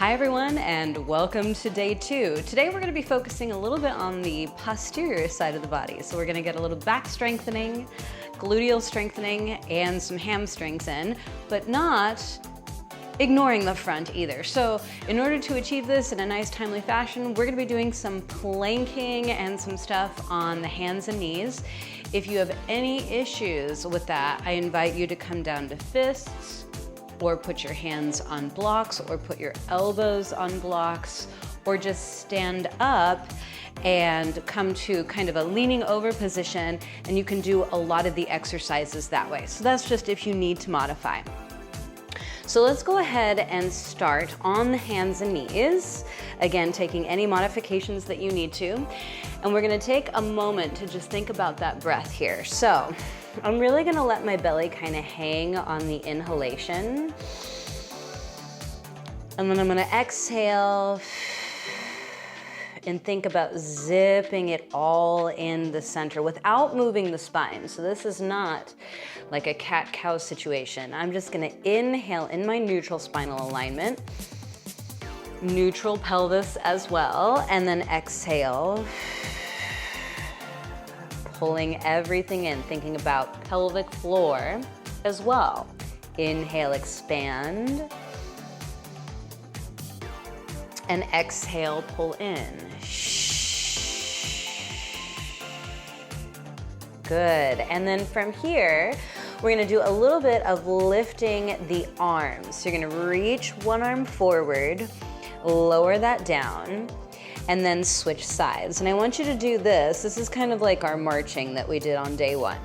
Hi everyone, and welcome to day 2. Today we're going to be focusing a little bit on the posterior side of the body. So we're going to get a little back strengthening, gluteal strengthening, and some hamstrings in, but not ignoring the front either. So in order to achieve this in a nice timely fashion, we're going to be doing some planking and some stuff on the hands and knees. If you have any issues with that, I invite you to come down to fists, or put your hands on blocks, or put your elbows on blocks, or just stand up and come to kind of a leaning over position, and you can do a lot of the exercises that way. So that's just if you need to modify. So let's go ahead and start on the hands and knees. Again, taking any modifications that you need to. And we're gonna take a moment to just think about that breath here. So I'm really gonna let my belly kind of hang on the inhalation. And then I'm gonna exhale and think about zipping it all in the center without moving the spine. So this is not like a cat-cow situation. I'm just gonna inhale in my neutral spinal alignment, neutral pelvis as well, and then exhale, pulling everything in, thinking about pelvic floor as well. Inhale, expand, and exhale, pull in. Good, and then from here, we're gonna do a little bit of lifting the arms. So you're gonna reach one arm forward, lower that down, and then switch sides. And I want you to do this. This is kind of like our marching that we did on day 1,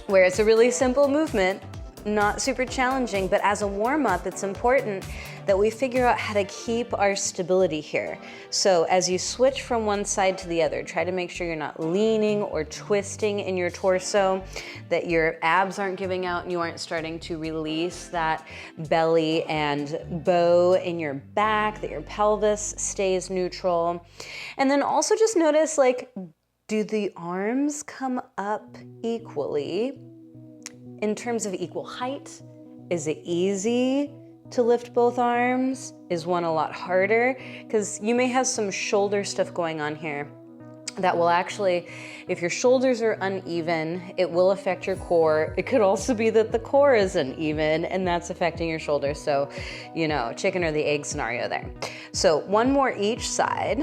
where it's a really simple movement, not super challenging, but as a warm-up, it's important that we figure out how to keep our stability here. So as you switch from one side to the other, try to make sure you're not leaning or twisting in your torso, that your abs aren't giving out and you aren't starting to release that belly and bow in your back, that your pelvis stays neutral. And then also just notice, like, do the arms come up equally in terms of equal height? Is it easy to lift both arms? Is one a lot harder? Because you may have some shoulder stuff going on here that will actually, if your shoulders are uneven, it will affect your core. It could also be that the core is uneven and that's affecting your shoulders. So, you know, chicken or the egg scenario there. So one more each side.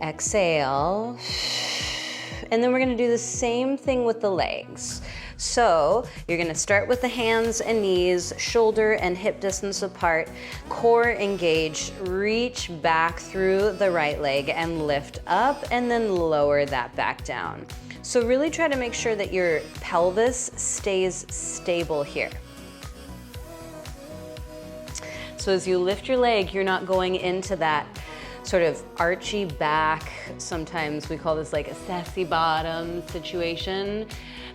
Exhale. And then we're gonna do the same thing with the legs. So you're gonna start with the hands and knees, shoulder and hip distance apart, core engaged, reach back through the right leg and lift up and then lower that back down. So really try to make sure that your pelvis stays stable here. So as you lift your leg, you're not going into that sort of archy back, sometimes we call this like a sassy bottom situation.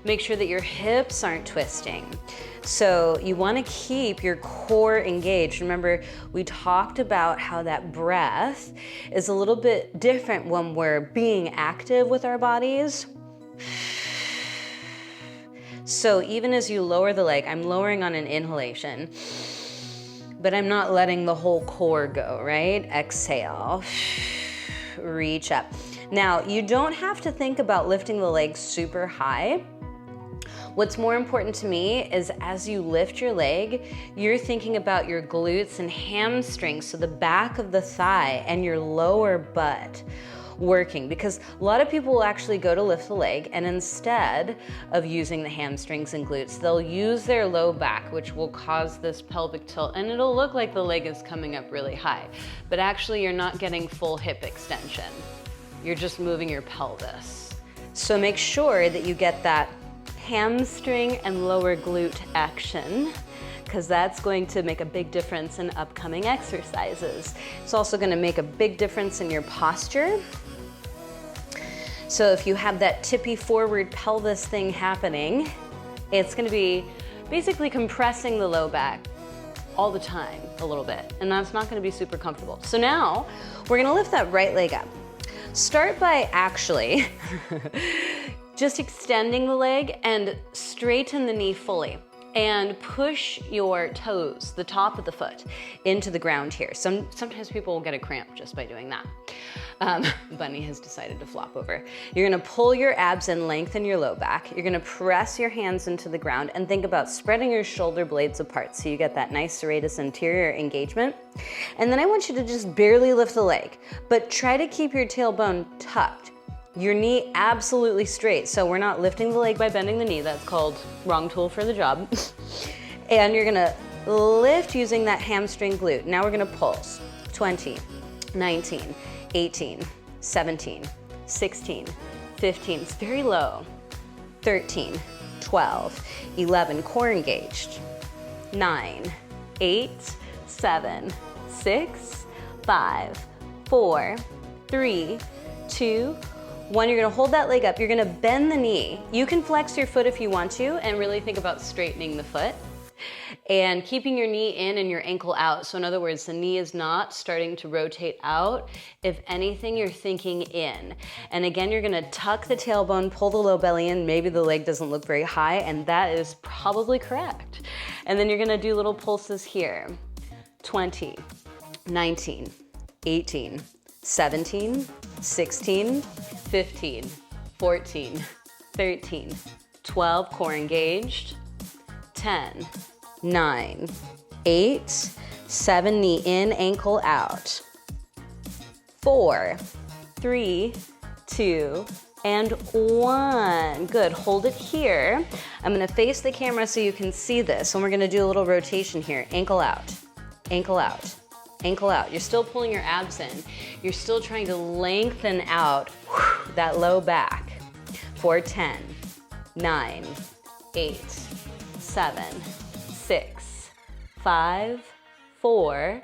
Make sure that your hips aren't twisting. So you wanna keep your core engaged. Remember, we talked about how that breath is a little bit different when we're being active with our bodies. So even as you lower the leg, I'm lowering on an inhalation, but I'm not letting the whole core go, right? Exhale, reach up. Now, you don't have to think about lifting the legs super high. What's more important to me is as you lift your leg, you're thinking about your glutes and hamstrings, so the back of the thigh and your lower butt working, because a lot of people will actually go to lift the leg and instead of using the hamstrings and glutes, they'll use their low back, which will cause this pelvic tilt, and it'll look like the leg is coming up really high, but actually you're not getting full hip extension. You're just moving your pelvis. So make sure that you get that hamstring and lower glute action, because that's going to make a big difference in upcoming exercises. It's also going to make a big difference in your posture. So if you have that tippy forward pelvis thing happening, it's going to be basically compressing the low back all the time a little bit, and that's not going to be super comfortable. So now we're going to lift that right leg up. Start by actually just extending the leg and straighten the knee fully. and push your toes, the top of the foot, into the ground here. Sometimes people will get a cramp just by doing that. Bunny has decided to flop over. You're gonna pull your abs and lengthen your low back. You're gonna press your hands into the ground and think about spreading your shoulder blades apart so you get that nice serratus anterior engagement. And then I want you to just barely lift the leg, but try to keep your tailbone tucked. Your knee absolutely straight, so we're not lifting the leg by bending the knee. That's called wrong tool for the job. And you're gonna lift using that hamstring glute. Now we're gonna pulse. 20, 19, 18, 17, 16, 15, it's very low. 13, 12, 11, core engaged. 9, 8, 7, 6, 5, 4, 3, 2, 1, you're gonna hold that leg up, you're gonna bend the knee. You can flex your foot if you want to and really think about straightening the foot and keeping your knee in and your ankle out. So in other words, the knee is not starting to rotate out. If anything, you're thinking in. And again, you're gonna tuck the tailbone, pull the low belly in. Maybe the leg doesn't look very high, and that is probably correct. And then you're gonna do little pulses here. 20, 19, 18, 17, 16, 15, 14, 13, 12, core engaged, 10, 9, 8, 7, knee in, ankle out, 4, 3, 2, and 1. Good, hold it here. I'm gonna face the camera so you can see this, and we're gonna do a little rotation here. Ankle out, ankle out, ankle out. You're still pulling your abs in. You're still trying to lengthen out that low back. For 10, 9, 8, 7, 6, 5, 4,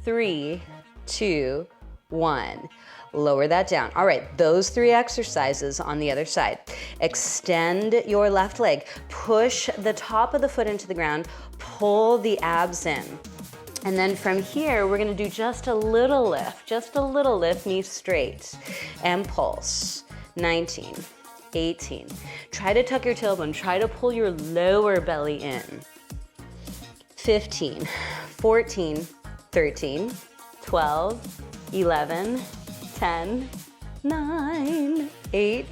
3, 2, 1. Lower that down. All right, those 3 exercises on the other side. Extend your left leg. Push the top of the foot into the ground. Pull the abs in. And then from here, we're gonna do just a little lift, knees straight, and pulse. 19, 18. Try to tuck your tailbone, try to pull your lower belly in. 15, 14, 13, 12, 11, 10, 9, 8,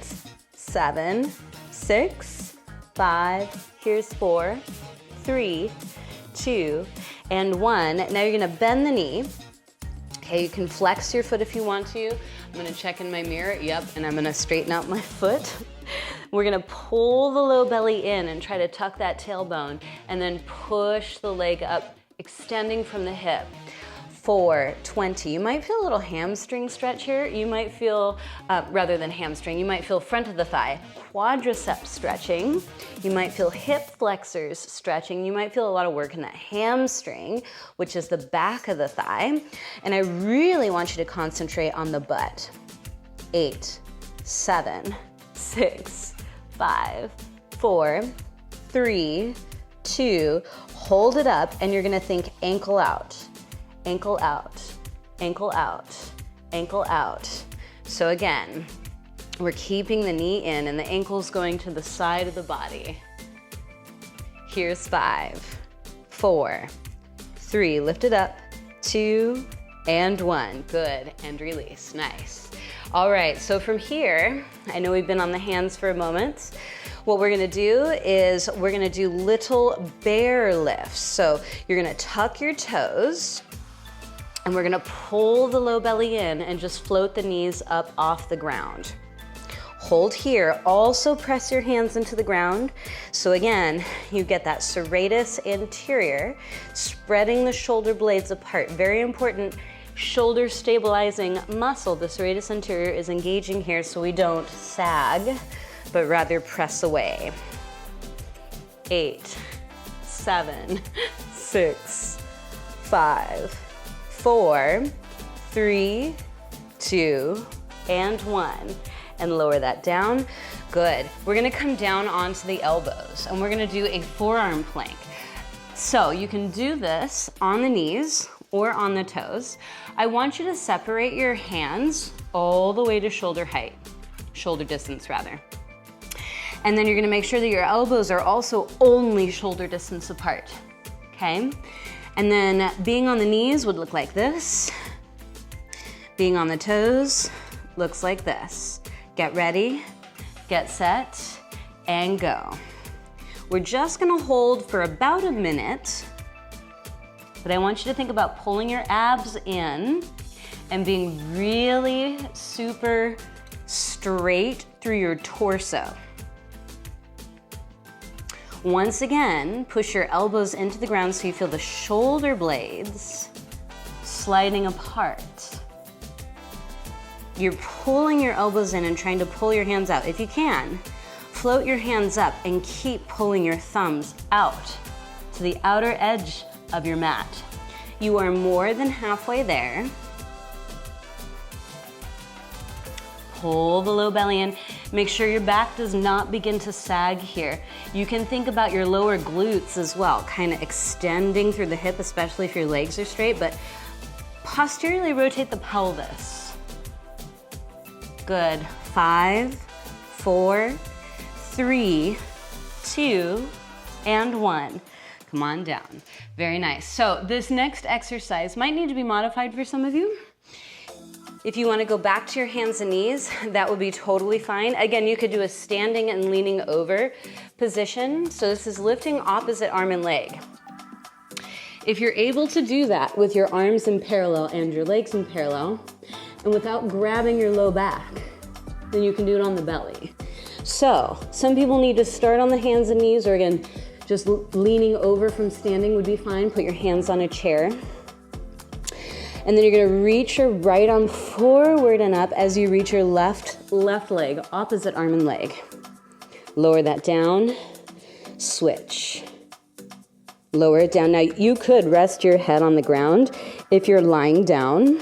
7, 6, 5, here's 4, 3, 2, and 1. Now you're gonna bend the knee. Okay, you can flex your foot if you want to. I'm gonna check in my mirror, yep, and I'm gonna straighten out my foot. We're gonna pull the low belly in and try to tuck that tailbone and then push the leg up, extending from the hip. 4, 20, you might feel a little hamstring stretch here. You might feel, rather than hamstring, you might feel front of the thigh, quadriceps stretching. You might feel hip flexors stretching. You might feel a lot of work in that hamstring, which is the back of the thigh. And I really want you to concentrate on the butt. 8, 7, 6, 5, 4, 3, 2, hold it up, and you're gonna think ankle out. Ankle out, ankle out, ankle out. So again, we're keeping the knee in and the ankle's going to the side of the body. Here's 5, 4, 3, lift it up, 2, and 1. Good, and release, nice. All right, so from here, I know we've been on the hands for a moment. What we're gonna do is we're gonna do little bear lifts. So you're gonna tuck your toes, and we're gonna pull the low belly in and just float the knees up off the ground. Hold here, also press your hands into the ground. So again, you get that serratus anterior, spreading the shoulder blades apart. Very important shoulder stabilizing muscle. The serratus anterior is engaging here so we don't sag, but rather press away. 8, 7, 6, 5, 4, 3, 2, and 1. And lower that down. Good. We're gonna come down onto the elbows and we're gonna do a forearm plank. So you can do this on the knees or on the toes. I want you to separate your hands all the way to shoulder height, shoulder distance rather. And then you're gonna make sure that your elbows are also only shoulder distance apart, okay? And then being on the knees would look like this. Being on the toes looks like this. Get ready, get set, and go. We're just gonna hold for about a minute, but I want you to think about pulling your abs in and being really super straight through your torso. Once again, push your elbows into the ground so you feel the shoulder blades sliding apart. You're pulling your elbows in and trying to pull your hands out. If you can, float your hands up and keep pulling your thumbs out to the outer edge of your mat. You are more than halfway there. Pull the low belly in. Make sure your back does not begin to sag here. You can think about your lower glutes as well, kind of extending through the hip, especially if your legs are straight, but posteriorly rotate the pelvis. Good. 5, 4, 3, 2, and 1. Come on down. Very nice. So this next exercise might need to be modified for some of you. If you want to go back to your hands and knees, that would be totally fine. Again, you could do a standing and leaning over position. So this is lifting opposite arm and leg. If you're able to do that with your arms in parallel and your legs in parallel, and without grabbing your low back, then you can do it on the belly. So some people need to start on the hands and knees, or again, just leaning over from standing would be fine. Put your hands on a chair. And then you're gonna reach your right arm forward and up as you reach your left leg, opposite arm and leg. Lower that down, switch. Lower it down. Now you could rest your head on the ground if you're lying down.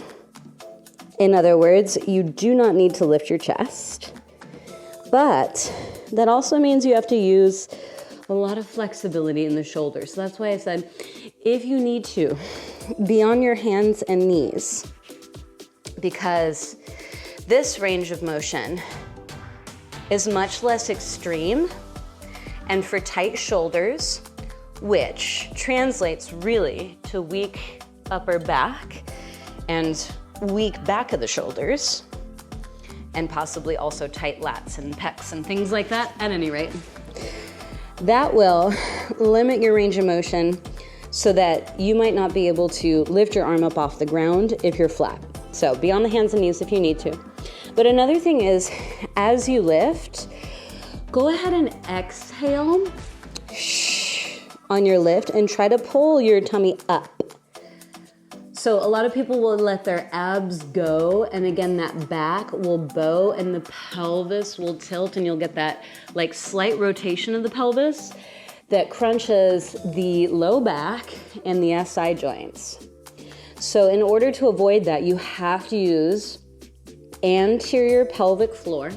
In other words, you do not need to lift your chest. But that also means you have to use a lot of flexibility in the shoulders. So that's why I said, if you need to, be on your hands and knees, because this range of motion is much less extreme, and for tight shoulders, which translates really to weak upper back and weak back of the shoulders, and possibly also tight lats and pecs and things like that, at any rate. That will limit your range of motion so that you might not be able to lift your arm up off the ground if you're flat. So be on the hands and knees if you need to. But another thing is, as you lift, go ahead and exhale on your lift and try to pull your tummy up. So a lot of people will let their abs go, and again, that back will bow and the pelvis will tilt, and you'll get that like slight rotation of the pelvis that crunches the low back and the SI joints. So in order to avoid that, you have to use anterior pelvic floor,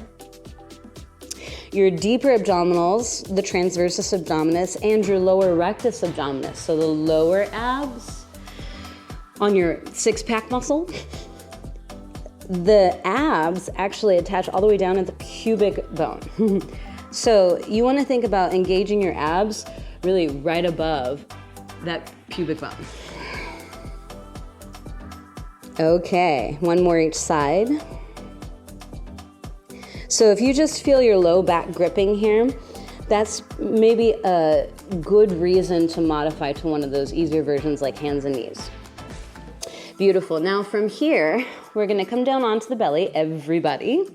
your deeper abdominals, the transversus abdominis, and your lower rectus abdominis. So the lower abs on your six-pack muscle. The abs actually attach all the way down at the pubic bone. So you want to think about engaging your abs really right above that pubic bone. Okay, one more each side. So if you just feel your low back gripping here, that's maybe a good reason to modify to one of those easier versions like hands and knees. Beautiful. Now from here, we're going to come down onto the belly, everybody,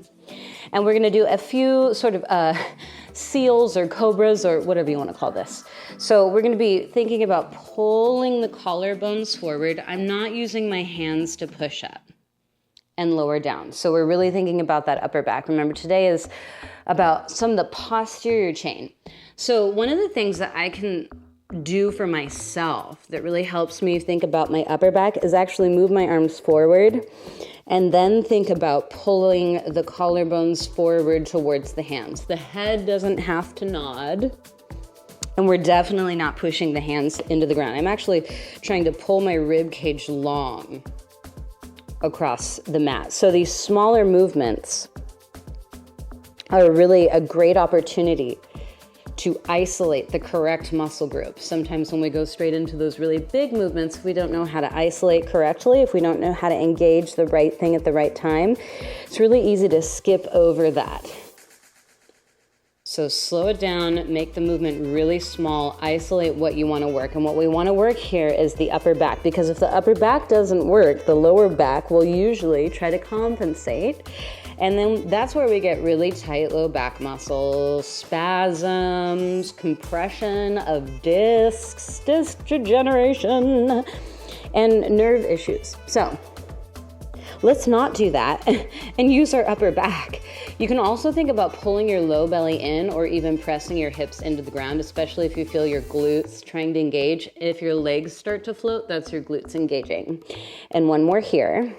and we're going to do a few sort of seals or cobras or whatever you want to call this. So we're going to be thinking about pulling the collarbones forward. I'm not using my hands to push up and lower down. So we're really thinking about that upper back. Remember, today is about some of the posterior chain. So one of the things that I can do for myself that really helps me think about my upper back is actually move my arms forward and then think about pulling the collarbones forward towards the hands. The head doesn't have to nod, and we're definitely not pushing the hands into the ground. I'm actually trying to pull my rib cage long across the mat. So these smaller movements are really a great opportunity to isolate the correct muscle group. Sometimes when we go straight into those really big movements, we don't know how to isolate correctly. If we don't know how to engage the right thing at the right time, it's really easy to skip over that. So slow it down, make the movement really small, isolate what you want to work. And what we want to work here is the upper back, because if the upper back doesn't work, the lower back will usually try to compensate. And then that's where we get really tight low back muscles, spasms, compression of discs, disc degeneration, and nerve issues. So let's not do that and use our upper back. You can also think about pulling your low belly in or even pressing your hips into the ground, especially if you feel your glutes trying to engage. If your legs start to float, that's your glutes engaging. And one more here.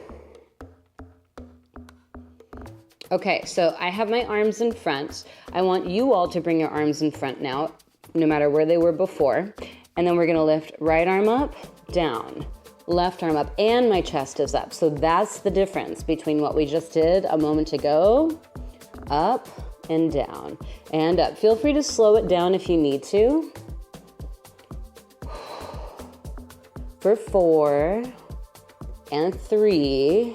Okay, so I have my arms in front. I want you all to bring your arms in front now, no matter where they were before. And then we're gonna lift right arm up, down, left arm up, and my chest is up. So that's the difference between what we just did a moment ago. Up and down and up. Feel free to slow it down if you need to. For 4 and 3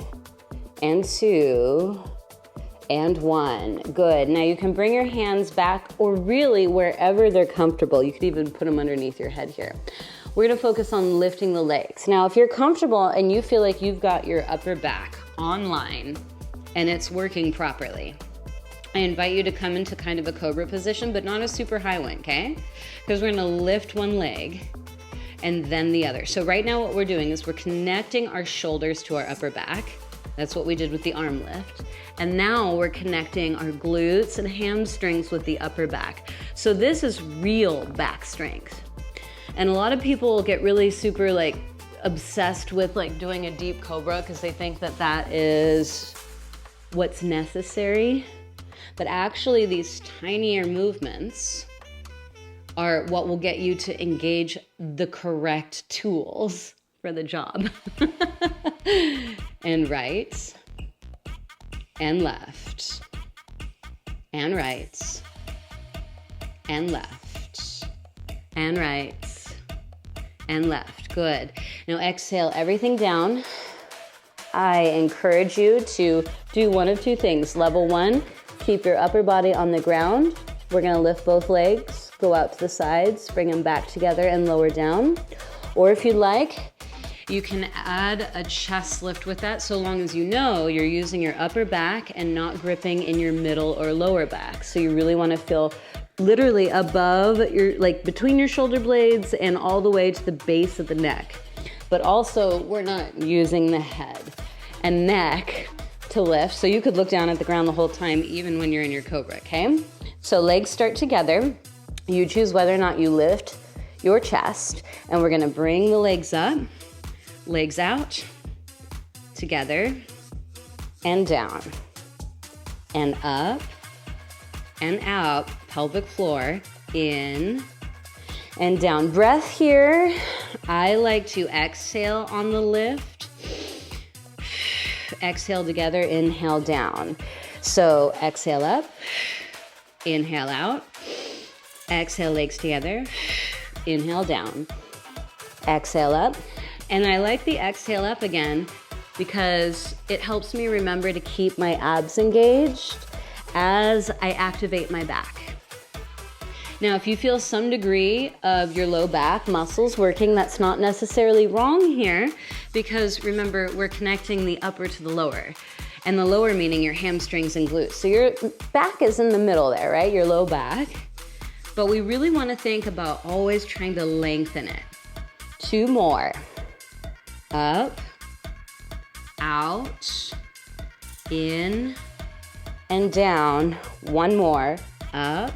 and 2 and 1. Good. Now you can bring your hands back, or really wherever they're comfortable. You could even put them underneath your head here. We're going to focus on lifting the legs. Now, if you're comfortable and you feel like you've got your upper back on line and it's working properly, I invite you to come into kind of a cobra position, but not a super high one, okay? Because we're going to lift one leg and then the other. So right now what we're doing is we're connecting our shoulders to our upper back. That's what we did with the arm lift. And now we're connecting our glutes and hamstrings with the upper back. So this is real back strength. And a lot of people get really super obsessed with doing a deep cobra because they think that that is what's necessary. But actually these tinier movements are what will get you to engage the correct tools for the job. And right, and left, and right, and left, and right, and left. Good. Now exhale everything down. I encourage you to do one of two things. Level 1, keep your upper body on the ground. We're gonna lift both legs, go out to the sides, bring them back together and lower down. Or if you'd like, you can add a chest lift with that, so long as you know you're using your upper back and not gripping in your middle or lower back. So you really wanna feel literally above your, between your shoulder blades and all the way to the base of the neck. But also, we're not using the head and neck to lift, so you could look down at the ground the whole time, even when you're in your cobra, okay? So legs start together. You choose whether or not you lift your chest, and we're gonna bring the legs up, legs out, together, and down, and up, and out, pelvic floor, in, and down. Breath here. I like to exhale on the lift. Exhale together, inhale down. So exhale up, inhale out. Exhale, legs together, inhale down. Exhale up. And I like the exhale up again because it helps me remember to keep my abs engaged as I activate my back. Now, if you feel some degree of your low back muscles working, that's not necessarily wrong here, because remember, we're connecting the upper to the lower, and the lower meaning your hamstrings and glutes. So your back is in the middle there, right? Your low back. But we really want to think about always trying to lengthen it. 2 more. Up, out, in, and down. 1 more. Up,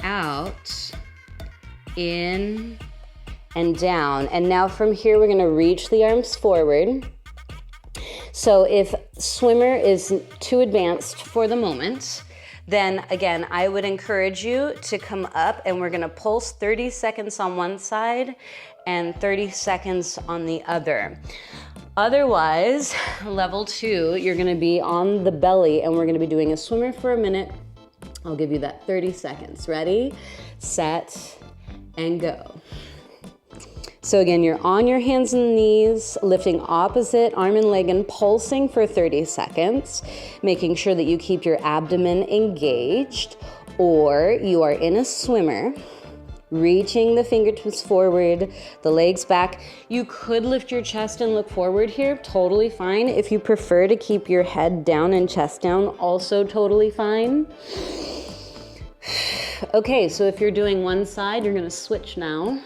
out, in, and down. And now from here, we're gonna reach the arms forward. So if swimmer is too advanced for the moment, then again, I would encourage you to come up, and we're gonna pulse 30 seconds on one side and 30 seconds on the other. Otherwise, level 2, you're gonna be on the belly and we're gonna be doing a swimmer for a minute. I'll give you that 30 seconds. Ready, set, and go. So again, you're on your hands and knees, lifting opposite arm and leg and pulsing for 30 seconds, making sure that you keep your abdomen engaged, or you are in a swimmer, reaching the fingertips forward, the legs back. You could lift your chest and look forward here, totally fine. If you prefer to keep your head down and chest down, also totally fine. Okay, so if you're doing one side, you're gonna switch now.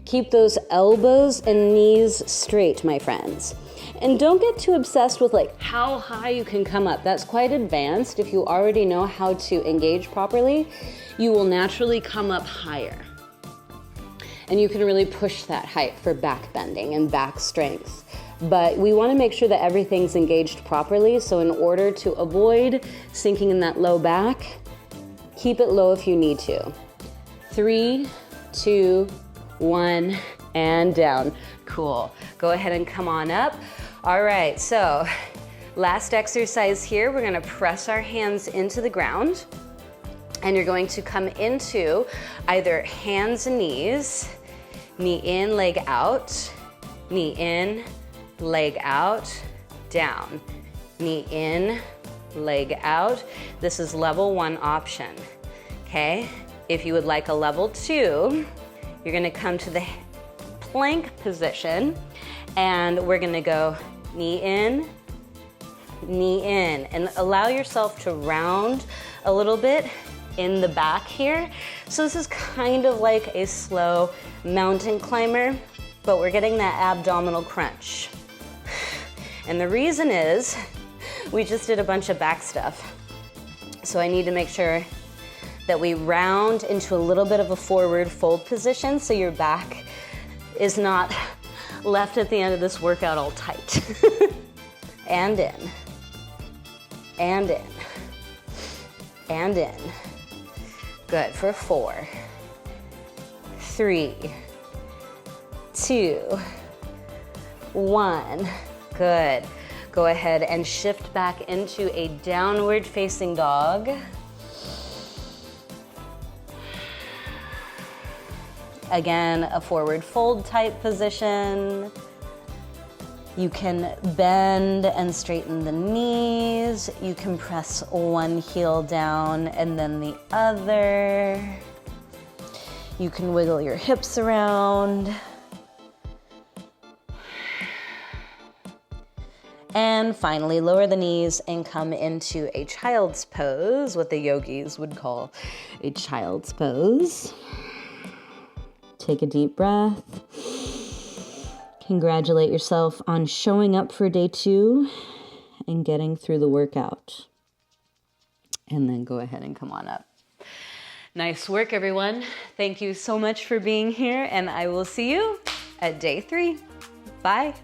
Keep those elbows and knees straight, my friends. And don't get too obsessed with like how high you can come up. That's quite advanced. If you already know how to engage properly, you will naturally come up higher. And you can really push that height for back bending and back strength. But we want to make sure that everything's engaged properly. So in order to avoid sinking in that low back, keep it low if you need to. 3, 2, 1, and down. Cool. Go ahead and come on up. All right, so last exercise here, we're gonna press our hands into the ground and you're going to come into either hands and knees, knee in, leg out, knee in, leg out, down, knee in, leg out. This is level 1 option, okay? If you would like a level 2, you're gonna come to the plank position and we're gonna go knee in, and allow yourself to round a little bit in the back here. So this is kind of like a slow mountain climber, but we're getting that abdominal crunch. And the reason is we just did a bunch of back stuff. So I need to make sure that we round into a little bit of a forward fold position so your back is not left at the end of this workout all tight. And in, and in, and in. Good, for 4, 3, 2, 1. Good. Go ahead and shift back into a downward facing dog. Again, a forward fold type position. You can bend and straighten the knees. You can press one heel down and then the other. You can wiggle your hips around. And finally, lower the knees and come into a child's pose, what the yogis would call a child's pose. Take a deep breath. Congratulate yourself on showing up for day 2 and getting through the workout. And then go ahead and come on up. Nice work, everyone. Thank you so much for being here, and I will see you at day 3. Bye.